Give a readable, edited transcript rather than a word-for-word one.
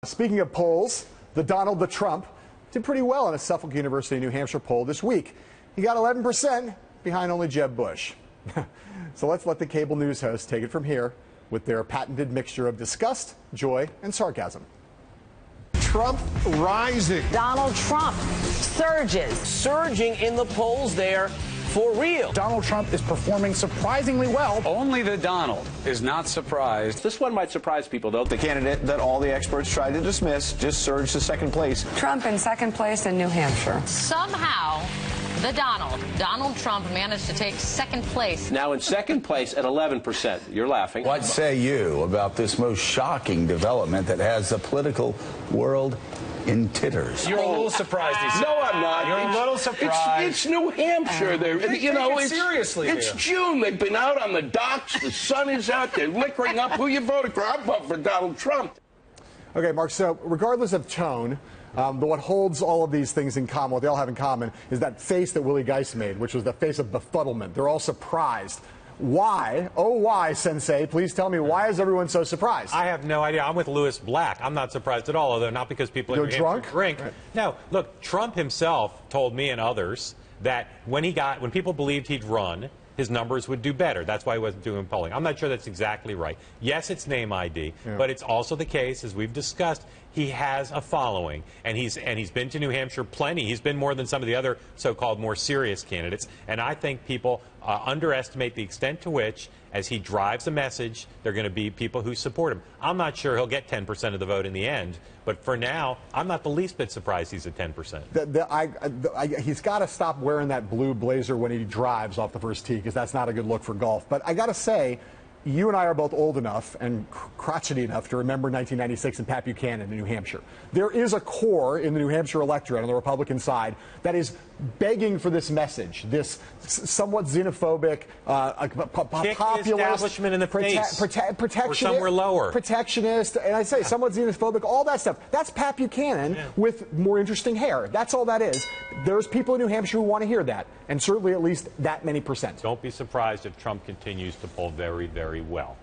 Speaking of polls, the Donald the Trump did pretty well in a Suffolk University, New Hampshire poll this week. He got 11% behind only Jeb Bush. So let's let the cable news hosts take it from here with their patented mixture of disgust, joy, and sarcasm. Trump rising. Donald Trump surges. Surging in the polls there for real. Donald Trump is performing surprisingly well. Only the Donald is not surprised. This one might surprise people, though. The candidate that all the experts tried to dismiss just surged to second place. Trump in second place in New Hampshire. Somehow, the Donald Trump managed to take second place. Now in second place at 11%. You're laughing. What say you about this most shocking development that has the political world in titters? You're a little surprised. No, I'm not. You're a little surprised. It's New Hampshire. It's seriously. It's here. June. They've been out on the docks. The sun is out. They're liquoring up. Who you voted for? I voted for Donald Trump. Okay, Mark, so regardless of tone, what holds all of these things in common, what they all have in common, is that face that Willie Geist made, which was the face of befuddlement. They're all surprised. Why? Oh, why, Sensei? Please tell me, why is everyone so surprised? I have no idea. I'm with Lewis Black. I'm not surprised at all, although not because people in New Hampshire drink. Right. No, look, Trump himself told me and others that when people believed he'd run, his numbers would do better. That's why he wasn't doing polling. I'm not sure that's exactly right. Yes, it's name ID, but it's also the case, as we've discussed, he has a following, and he's been to New Hampshire plenty. He's been more than some of the other so-called more serious candidates, and I think people underestimate the extent to which, as he drives a message, there are going to be people who support him. I'm not sure he'll get 10% of the vote in the end, but for now, I'm not the least bit surprised he's at 10%. He's got to stop wearing that blue blazer when he drives off the first tee, because that's not a good look for golf. But I got to say, you and I are both old enough and crotchety enough to remember 1996 and Pat Buchanan in New Hampshire. There is a core in the New Hampshire electorate on the Republican side that is begging for this message, this somewhat xenophobic, populist, establishment in the face, protectionist, or somewhere lower, protectionist, and I say somewhat xenophobic, all that stuff. That's Pat Buchanan with more interesting hair. That's all that is. There's people in New Hampshire who want to hear that, and certainly at least that many percent. Don't be surprised if Trump continues to poll very, very well.